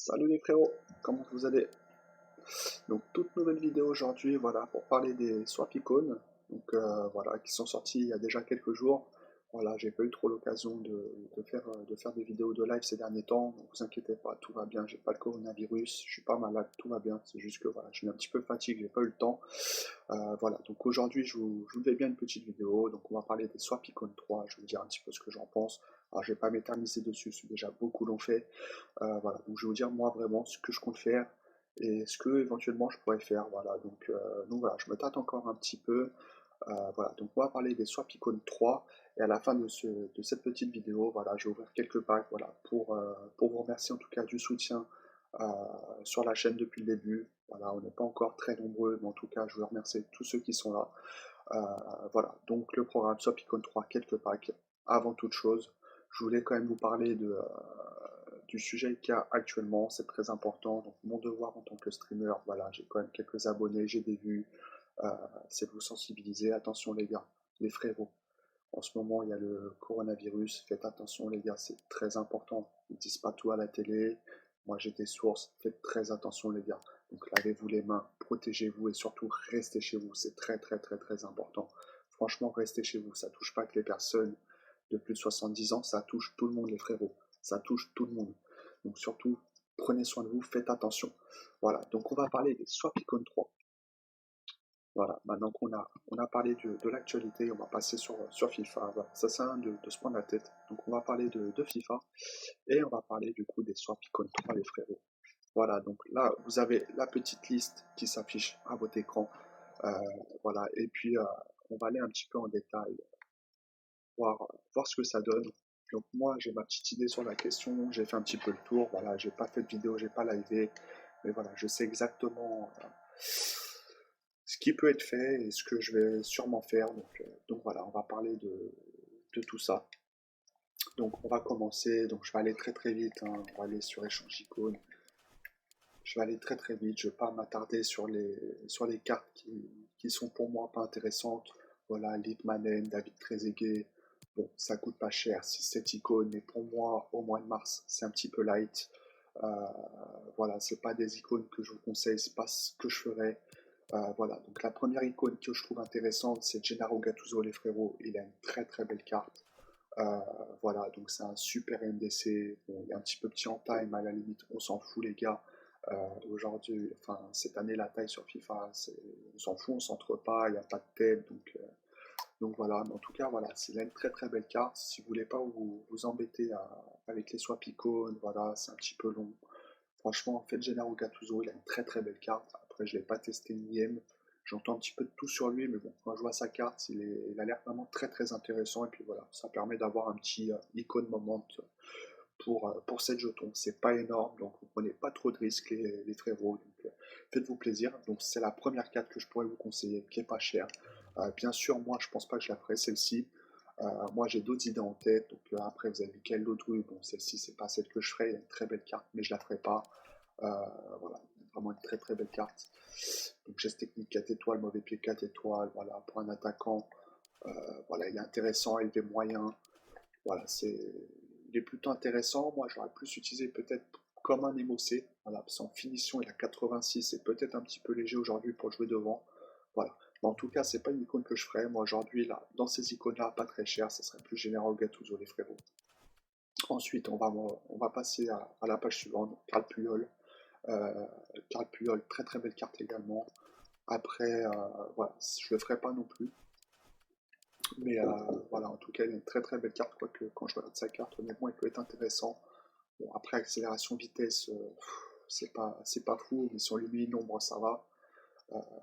Salut les frérots, comment vous allez? Donc toute nouvelle vidéo aujourd'hui, voilà, pour parler des swap icônes, voilà, qui sont sortis il y a déjà quelques jours. Voilà, j'ai pas eu trop l'occasion de faire des vidéos de live ces derniers temps, donc vous inquiétez pas, tout va bien, j'ai pas le coronavirus, je suis pas malade, tout va bien, c'est juste que voilà, je suis un petit peu fatigué, j'ai pas eu le temps. Voilà, donc aujourd'hui je vous fais bien une petite vidéo, donc on va parler des swap icônes 3, je vais vous dire un petit peu ce que j'en pense. Alors je vais pas m'éterniser dessus, déjà beaucoup l'ont fait. Voilà, donc je vais vous dire moi vraiment ce que je compte faire et ce que éventuellement je pourrais faire. Voilà, donc voilà, je me tâte encore un petit peu. Voilà, donc on va parler des Swap Icon 3 et à la fin de cette petite vidéo, voilà, je vais ouvrir quelques packs, voilà, pour vous remercier en tout cas du soutien euh, sur la chaîne depuis le début. Voilà, on n'est pas encore très nombreux, mais en tout cas, je veux remercier tous ceux qui sont là. Voilà, donc le programme Swap Icon 3, quelques packs. Avant toute chose, je voulais quand même vous parler du sujet qu'il y a actuellement, c'est très important. Donc mon devoir en tant que streamer, voilà, j'ai quand même quelques abonnés, j'ai des vues, euh, c'est de vous sensibiliser. Attention les gars, les frérots. En ce moment, il y a le coronavirus. Faites attention les gars, c'est très important. Ils disent pas tout à la télé. Moi j'ai des sources. Faites très attention les gars. Donc lavez-vous les mains, protégez-vous et surtout restez chez vous. C'est très très très très important. Franchement, restez chez vous. Ça touche pas que les personnes de plus de 70 ans, ça touche tout le monde les frérots. Ça touche tout le monde. Donc surtout, prenez soin de vous, faites attention. Voilà, donc on va parler des Swapicon 3. Voilà, maintenant qu'on a parlé de l'actualité, on va passer sur FIFA. Voilà, ça sert à rien de se prendre la tête. Donc on va parler de FIFA et on va parler du coup des Swapicon 3 les frérots. Voilà, donc là vous avez la petite liste qui s'affiche à votre écran. Euh, voilà, et puis on va aller un petit peu en détail, voir ce que ça donne. Donc moi j'ai ma petite idée sur la question, j'ai fait un petit peu le tour, voilà, j'ai pas fait de vidéo, j'ai pas livé, mais voilà, je sais exactement ce qui peut être fait et ce que je vais sûrement faire. Donc voilà, on va parler de tout ça. Donc on va commencer, donc je vais aller très très vite, hein. On va aller sur échange icône. Je vais aller très très vite, je ne vais pas m'attarder sur les cartes qui sont pour moi pas intéressantes. Voilà, Litmanen, David Trezeguet, bon, ça coûte pas cher, 6-7 icônes, mais pour moi, au mois de mars, c'est un petit peu light. Euh, voilà, c'est pas des icônes que je vous conseille, c'est pas ce que je ferais. Voilà, donc la première icône que je trouve intéressante, c'est Gennaro Gattuso, les frérots. Il a une très très belle carte. Euh, voilà, donc c'est un super MDC. Bon, il est un petit peu petit en taille, mais à la limite, on s'en fout, les gars. Euh, Aujourd'hui, enfin, cette année, la taille sur FIFA, on s'en fout, on s'entre pas, il n'y a pas de tête. Donc voilà, mais en tout cas, voilà, c'est une très très belle carte. Si vous voulez pas vous embêter avec les swap icônes, voilà, c'est un petit peu long. Franchement, en fait, Gennaro Gattuso, il a une très très belle carte. Après, je ne l'ai pas testé une game. J'entends un petit peu de tout sur lui, mais bon, quand je vois sa carte, il a l'air vraiment très très intéressant. Et puis voilà, ça permet d'avoir un petit icône moment pour 7 jetons. C'est pas énorme, donc vous prenez pas trop de risques, les frérots. Donc faites-vous plaisir. Donc c'est la première carte que je pourrais vous conseiller, qui est pas chère. Bien sûr, moi, je pense pas que je la ferai celle-ci. Moi, j'ai d'autres idées en tête. Donc après, vous avez Michael Laudrup. Bon, celle-ci, c'est pas celle que je ferai. Il y a une très belle carte, mais je la ferai pas. Euh, voilà, vraiment une très très belle carte. Donc geste technique 4 étoiles, mauvais pied 4 étoiles. Voilà, pour un attaquant, voilà, il est intéressant, élevé moyen. Voilà, il est plutôt intéressant. Moi, j'aurais plus utilisé peut-être comme un MOC. Voilà, parce qu'en finition, il a 86 et peut-être un petit peu léger aujourd'hui pour jouer devant. Voilà. Mais en tout cas, c'est pas une icône que je ferais. Moi, aujourd'hui, là, dans ces icônes-là, pas très cher, ça serait plus Général Gattuso, les frérots. Ensuite, on va passer à la page suivante, Carl Puyol. Euh, Carl Puyol, très très belle carte également. Après, voilà, je le ferai pas non plus. Mais voilà, en tout cas, il a une très très belle carte, quoique quand je regarde sa carte, honnêtement, il peut être intéressant. Bon, après, accélération vitesse, c'est pas fou, mais si on lui met une ombre, ça va.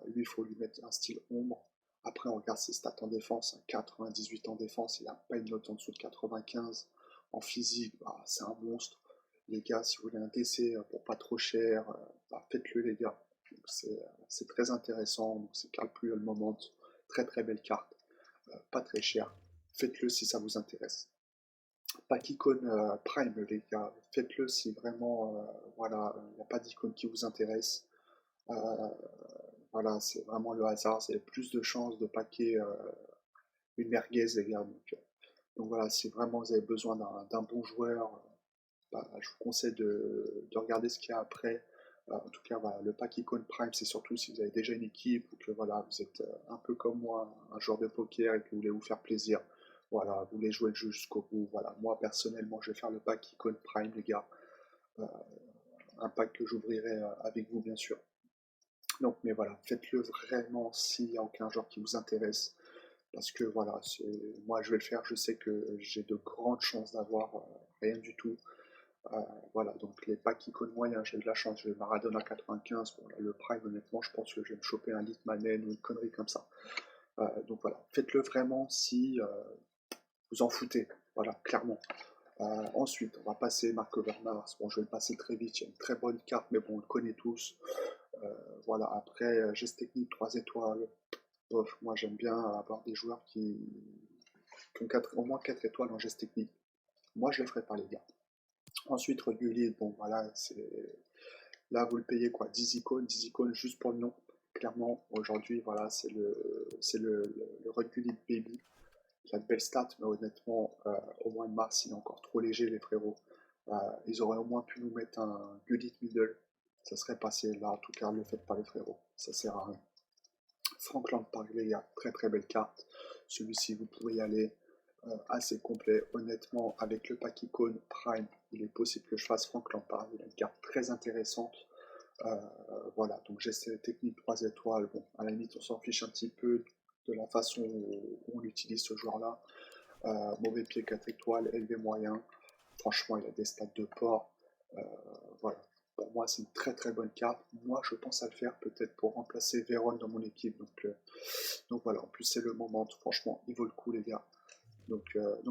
Lui, il faut lui mettre un style ombre. Après, on regarde ses stats en défense, un 98 en défense, il n'a pas une note en dessous de 95. En physique, bah, c'est un monstre. Les gars, si vous voulez un DC pour pas trop cher, bah, faites-le les gars. C'est très intéressant, donc c'est Carl Puyol Moment, très très belle carte, pas très cher. Faites-le si ça vous intéresse. Pas qu'icône Prime les gars, faites-le si vraiment voilà, il n'y a pas d'icône qui vous intéresse. Euh, voilà, c'est vraiment le hasard, c'est plus de chances de paquer une merguez les gars. Donc voilà, si vraiment vous avez besoin d'un bon joueur, je vous conseille de regarder ce qu'il y a après. En tout cas, voilà, le pack Icon Prime, c'est surtout si vous avez déjà une équipe ou que voilà, vous êtes un peu comme moi, un joueur de poker et que vous voulez vous faire plaisir. Voilà, vous voulez jouer le jeu jusqu'au bout. Voilà, moi personnellement, je vais faire le pack Icon Prime, les gars. Euh, un pack que j'ouvrirai avec vous, bien sûr. Donc, mais voilà, faites-le vraiment s'il n'y a aucun joueur qui vous intéresse. Parce que voilà, moi je vais le faire, je sais que j'ai de grandes chances d'avoir rien du tout. Euh, voilà, donc les packs icônes moyens, j'ai de la chance, j'ai Maradona 95, bon, là, le Prime honnêtement je pense que je vais me choper un Litmanen ou une connerie comme ça. Donc voilà, faites-le vraiment si vous en foutez, voilà, clairement. Ensuite, on va passer Marc Overmars, bon je vais le passer très vite, il y a une très bonne carte, mais bon on le connaît tous. Voilà, après geste technique 3 étoiles, bof, moi j'aime bien avoir des joueurs qui ont au moins 4 étoiles en geste technique. Moi je le ferai pas les gars. Ensuite, Regulier, bon voilà, là vous le payez quoi, 10 icônes juste pour le nom. Clairement, aujourd'hui, voilà, c'est le Regulier Baby. Il a de belles stats, mais honnêtement, au mois de mars, il est encore trop léger, les frérots. Ils auraient au moins pu nous mettre un Gullit Middle. Ça serait passé là, en tout cas, ne le faites pas, les frérots. Ça sert à rien. Frank Lampard, les gars, très très belle carte. Celui-ci, vous pouvez y aller. Assez complet. Honnêtement, avec le pack icône Prime, il est possible que je fasse Frank Lampard. Il a une carte très intéressante. Euh, voilà, donc j'ai ces techniques 3 étoiles. Bon, à la limite, on s'en fiche un petit peu de la façon où on utilise ce joueur-là. Mauvais pied 4 étoiles, élevé moyen. Franchement, il a des stats de port. Euh, voilà. Pour moi, c'est une très très bonne carte. Moi, je pense à le faire peut-être pour remplacer Véron dans mon équipe. Donc voilà, en plus, c'est le moment. Franchement, il vaut le coup, les gars. Donc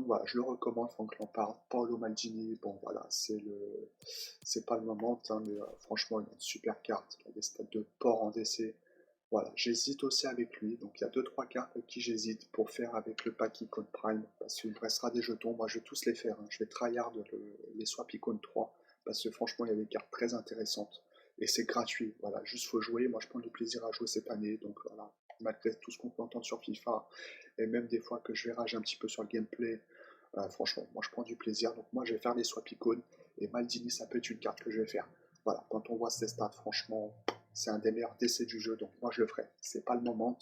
voilà, je le recommande, Franck Lampard, Paolo Maldini, bon voilà, c'est pas le moment, hein, mais franchement, il a une super carte, il a des stats de port en DC. Voilà, j'hésite aussi avec lui, donc il y a 2-3 cartes avec qui j'hésite pour faire avec le pack Icon Prime, parce qu'il me restera des jetons, moi je vais tous les faire, hein. Je vais tryhard les swap Icon 3, parce que franchement il y a des cartes très intéressantes, et c'est gratuit, voilà, juste faut jouer, moi je prends du plaisir à jouer cette année, donc voilà, malgré tout ce qu'on peut entendre sur FIFA, et même des fois que je vais rager un petit peu sur le gameplay, franchement, moi je prends du plaisir, donc moi je vais faire des swap icônes, et Maldini ça peut être une carte que je vais faire. Voilà, quand on voit ces stats, franchement, c'est un des meilleurs décès du jeu, donc moi je le ferai. C'est pas le moment,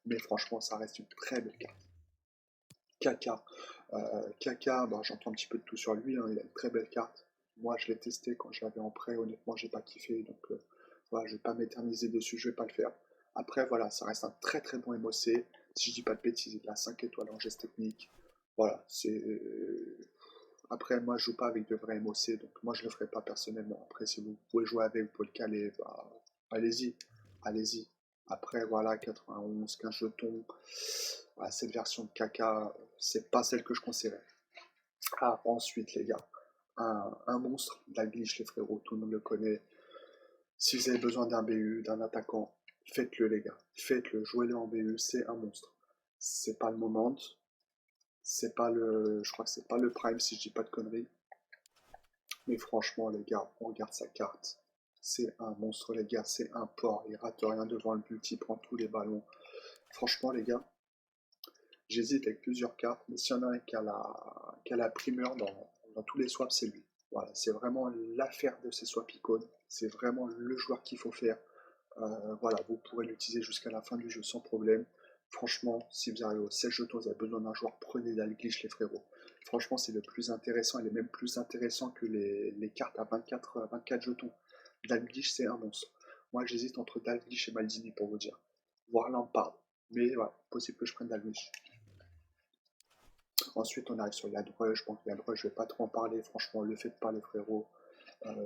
mais franchement ça reste une très belle carte. Kaka, Kaka, bah, j'entends un petit peu de tout sur lui, hein, il a une très belle carte. Moi je l'ai testé quand je l'avais en prêt, honnêtement j'ai pas kiffé, donc voilà, je vais pas m'éterniser dessus, je vais pas le faire. Après voilà, ça reste un très très bon MOC. Si je dis pas de bêtises, il a 5 étoiles en geste technique. Voilà, c'est. Après, moi, je joue pas avec de vrais MOC, donc moi, je le ferai pas personnellement. Après, si vous pouvez jouer avec, vous pouvez le caler, bah, allez-y, allez-y. Après, voilà, 91, 15 jetons. Voilà, cette version de caca, c'est pas celle que je conseillerais. Ah, ensuite, les gars, un monstre, Dalglish, les frérots, tout le monde le connaît. Si vous avez besoin d'un BU, d'un attaquant, faites-le, les gars. Faites-le, jouez-le en BU, c'est un monstre. C'est pas le moment, c'est pas le. Je crois que c'est pas le prime si je dis pas de conneries. Mais franchement, les gars, on regarde sa carte. C'est un monstre, les gars, c'est un porc. Il rate rien devant le but, il prend tous les ballons. Franchement, les gars, j'hésite avec plusieurs cartes, mais s'il y en a un qui a la primeur dans tous les swaps, c'est lui. Voilà, c'est vraiment l'affaire de ces swap icônes. C'est vraiment le joueur qu'il faut faire. Voilà, vous pourrez l'utiliser jusqu'à la fin du jeu sans problème. Franchement, si vous arrivez aux 16 jetons, vous avez besoin d'un joueur, prenez Dalglish, les frérots. Franchement, c'est le plus intéressant. Il est même plus intéressant que les cartes à 24 jetons. Dalglish, c'est un monstre. Moi, j'hésite entre Dalglish et Maldini pour vous dire. Voire Lampard. Mais voilà, possible que je prenne Dalglish. Ensuite, on arrive sur Yadrush. Bon, Yadrush, je vais pas trop en parler. Franchement, le faites pas, les frérots.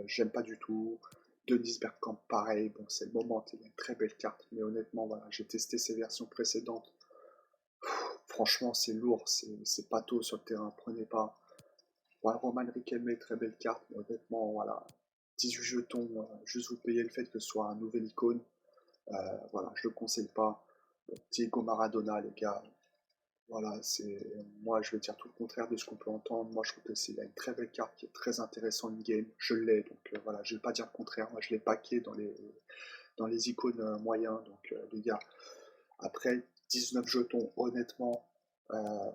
J'aime pas du tout. Denis Bergkamp, pareil, bon, c'est le moment, il a une très belle carte, mais honnêtement, voilà, j'ai testé ses versions précédentes. Franchement, c'est lourd, c'est pato sur le terrain, prenez pas. Voilà, Roman Riquelme, très belle carte, mais honnêtement, voilà, 18 jetons, juste vous payez le fait que ce soit un nouvel icône, voilà, je le conseille pas. Bon, Diego Maradona, les gars, voilà, moi je vais dire tout le contraire de ce qu'on peut entendre. Moi je trouve que c'est une très belle carte qui est très intéressante in-game. Je l'ai, donc voilà, je vais pas dire le contraire. Moi je l'ai packé dans les icônes moyens. Donc les gars, après 19 jetons, honnêtement, euh,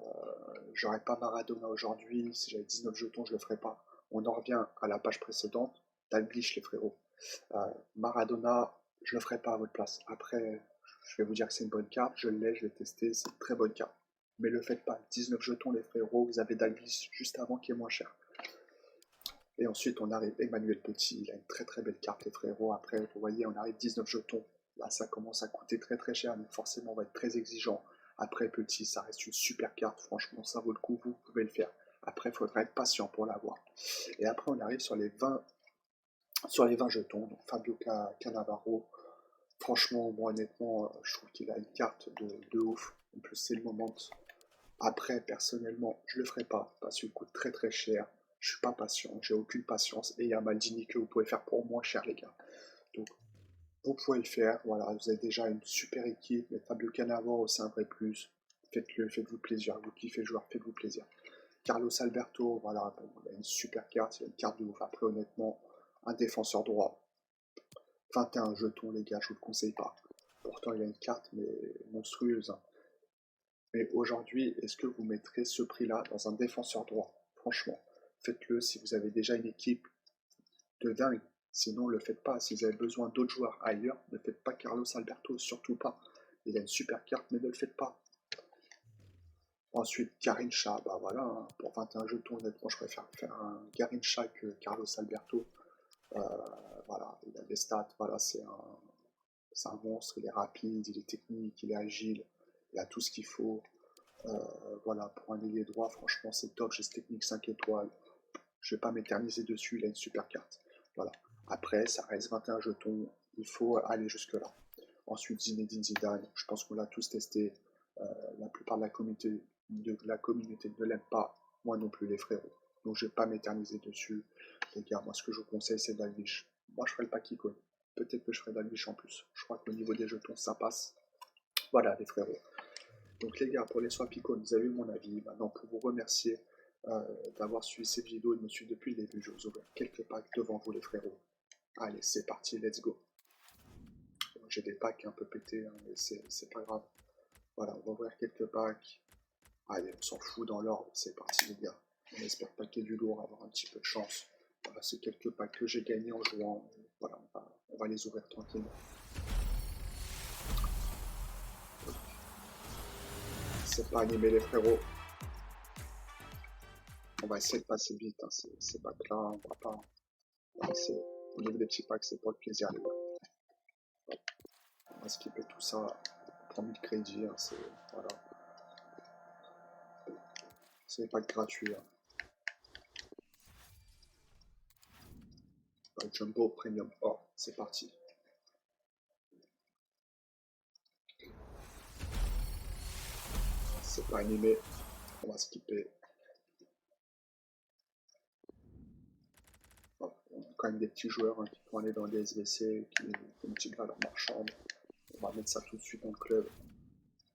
j'aurais pas Maradona aujourd'hui. Si j'avais 19 jetons, je le ferais pas. on en revient à la page précédente, Dalglish les frérots. Maradona, je le ferai pas à votre place. Après, je vais vous dire que c'est une bonne carte, je l'ai testé, c'est une très bonne carte. Mais le faites pas, 19 jetons les frérots, vous avez Dalglish juste avant qui est moins cher. Et ensuite on arrive Emmanuel Petit, il a une très belle carte les frérots. Après vous voyez on arrive 19 jetons, là ça commence à coûter très cher, donc forcément on va être très exigeant. Après Petit ça reste une super carte, franchement ça vaut le coup, vous pouvez le faire. Après il faudra être patient pour l'avoir. Et après on arrive sur les 20 jetons, donc Fabio Cannavaro. Franchement, moi honnêtement, je trouve qu'il a une carte de ouf. En plus, c'est le moment. Après, personnellement, je le ferai pas parce qu'il coûte très cher. Je suis pas patient, j'ai aucune patience. Et il y a Maldini que vous pouvez faire pour moins cher, les gars. Donc, vous pouvez le faire. Voilà, vous avez déjà une super équipe. Mais Fabio Cannavaro, c'est un vrai plus. Faites-le, faites-vous plaisir. Vous kiffez le joueur, faites-vous plaisir. Carlos Alberto, voilà, bon, il a une super carte, il a une carte de ouf. Après, honnêtement, un défenseur droit. 21 jetons, les gars, je vous le conseille pas. Pourtant, il a une carte, mais monstrueuse. Hein. Mais aujourd'hui, est-ce que vous mettrez ce prix-là dans un défenseur droit? Franchement, faites-le si vous avez déjà une équipe de dingue. Sinon, ne le faites pas. Si vous avez besoin d'autres joueurs ailleurs, ne faites pas Carlos Alberto, surtout pas. Il a une super carte, mais ne le faites pas. Ensuite, Garincha, bah voilà, hein, pour 21 jetons, honnêtement, je préfère faire un Garincha que Carlos Alberto. Voilà, il a des stats, voilà, c'est un monstre, il est rapide, il est technique, il est agile, il a tout ce qu'il faut. Voilà, pour un ailier droit, franchement, c'est top, j'ai ce technique 5 étoiles. Je vais pas m'éterniser dessus, il a une super carte. Voilà. Après, ça reste 21 jetons, il faut aller jusque-là. Ensuite, Zinedine Zidane, je pense qu'on l'a tous testé. La plupart de la communauté ne l'aime pas, moi non plus les frérots. Donc je vais pas m'éterniser dessus. Les gars, moi ce que je vous conseille c'est Dalglish. Moi je ferai le pack icône. Peut-être que je ferai Dalglish en plus. Je crois qu'au niveau des jetons ça passe. Voilà les frérots. Donc les gars, pour les swap icônes, vous avez eu mon avis. Maintenant pour vous remercier d'avoir suivi cette vidéo et de me suivre depuis le début, je vais vous ouvrir quelques packs devant vous les frérots. Allez, c'est parti, let's go. J'ai des packs un peu pétés, hein, mais c'est pas grave. Voilà, on va ouvrir quelques packs. Allez, on s'en fout dans l'ordre, c'est parti les gars. On espère packer du lourd, avoir un petit peu de chance. Voilà, c'est quelques packs que j'ai gagnés en jouant. Voilà, on va les ouvrir tranquillement. C'est pas animé les frérots. On va essayer de passer vite, hein, ces packs-là, on va pas... Au niveau des petits packs, c'est pour le plaisir les gars. On va skipper tout ça. On prend 1000 crédits, hein, c'est... Voilà. C'est pas gratuit. Hein. Jumbo Premium Or, c'est parti. C'est pas animé, on va skipper. Bon, on a quand même des petits joueurs hein, qui vont aller dans les SVC, qui ont une petite valeur marchande. On va mettre ça tout de suite dans le club.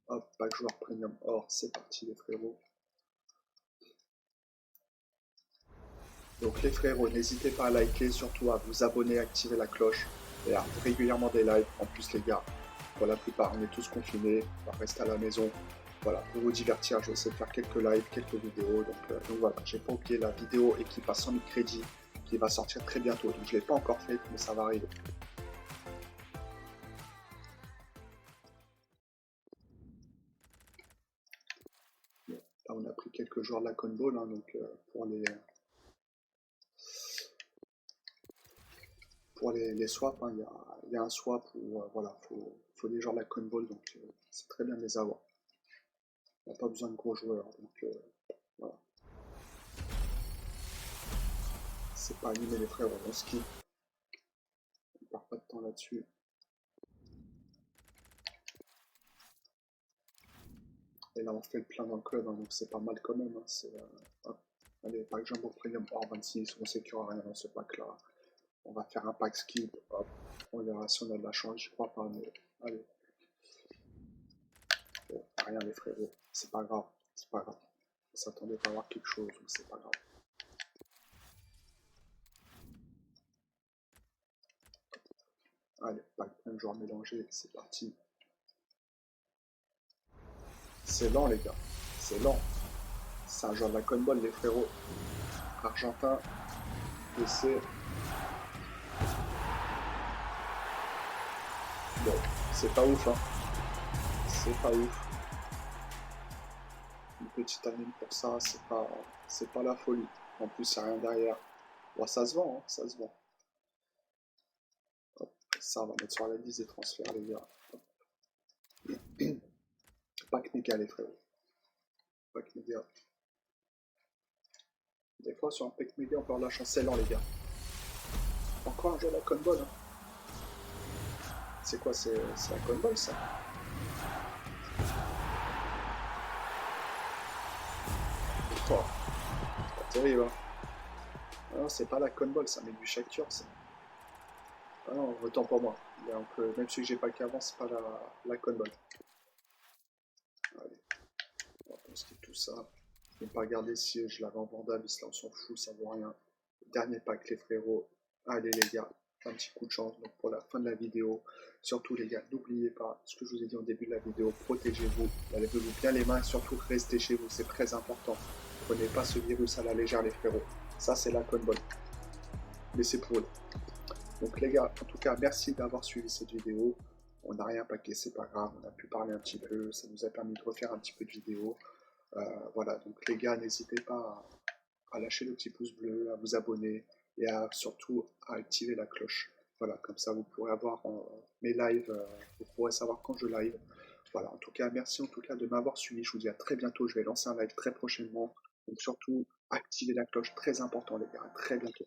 Hop, pack joueur Premium Or, c'est parti les frérots. Donc les frérots, n'hésitez pas à liker, surtout à vous abonner, activer la cloche et à régulièrement des lives. En plus les gars, pour la plupart, on est tous confinés, on va rester à la maison. Voilà, pour vous divertir, je vais essayer de faire quelques lives, quelques vidéos. Donc voilà, j'ai pas oublié la vidéo équipe à 100 000 crédits qui va sortir très bientôt. Donc je l'ai pas encore faite, mais ça va arriver. Là, on a pris quelques joueurs de la Conball, hein, donc pour les swaps, hein, il y a un swap où voilà, faut des joueurs de la Conball, donc c'est très bien de les avoir. On n'a pas besoin de gros joueurs, donc voilà. C'est pas animé les frères, on skip. On perd pas de temps là-dessus. Et là on fait le plein dans le club, hein, donc c'est pas mal quand même. Hein, allez, pack Jumbo Premium Or 26, on sait qu'il n'y aura rien dans ce pack là. On va faire un pack skip, hop. On verra si on a de la chance, je crois pas, mais allez. Bon, rien les frérots, c'est pas grave, c'est pas grave. On s'attendait pas à avoir quelque chose, donc c'est pas grave. Allez, pack plein de joueurs mélangés, c'est parti. C'est lent les gars, c'est lent. C'est un joueur de la Conball les frérots. Argentin. blessé. Bon, c'est pas ouf, hein. C'est pas ouf. Une petite amine pour ça, c'est pas la folie. En plus, il n'y a rien derrière. Bon, ça se vend, hein, ça se vend. Hop, ça, on va mettre sur la liste des transferts, les gars. Pack méga, les frérots. Pack méga. Des fois, sur un pack méga, on peut avoir la chance lent, les gars. Encore un jeu à la Conball, hein. C'est quoi, c'est la Conball, ça? Oh, c'est pas terrible, hein. Ah non, c'est pas la Conball, ça met du Shakhtar, ça. Ah non, autant pour moi. Donc, même si j'ai pas qu'avant, c'est pas la Conball. Allez, on va poster tout ça. Je vais pas regarder si je l'avais en vendable, là on s'en fout, ça vaut rien. Dernier pack, les frérots. Allez les gars, un petit coup de chance donc pour la fin de la vidéo. Surtout les gars, n'oubliez pas ce que je vous ai dit au début de la vidéo, protégez-vous, lavez-vous bien les mains, surtout restez chez vous, c'est très important. Prenez pas ce virus à la légère les frérots. Ça c'est la conne bonne. Mais c'est pour eux. Donc les gars, en tout cas, merci d'avoir suivi cette vidéo. On n'a rien paqué, c'est pas grave, on a pu parler un petit peu, ça nous a permis de refaire un petit peu de vidéo. Voilà, donc les gars, n'hésitez pas à lâcher le petit pouce bleu, à vous abonner et surtout à activer la cloche. Voilà, comme ça vous pourrez avoir mes lives, vous pourrez savoir quand je live. Voilà, en tout cas, merci en tout cas de m'avoir suivi. Je vous dis à très bientôt, je vais lancer un live très prochainement. Donc surtout, activez la cloche, très important les gars, à très bientôt.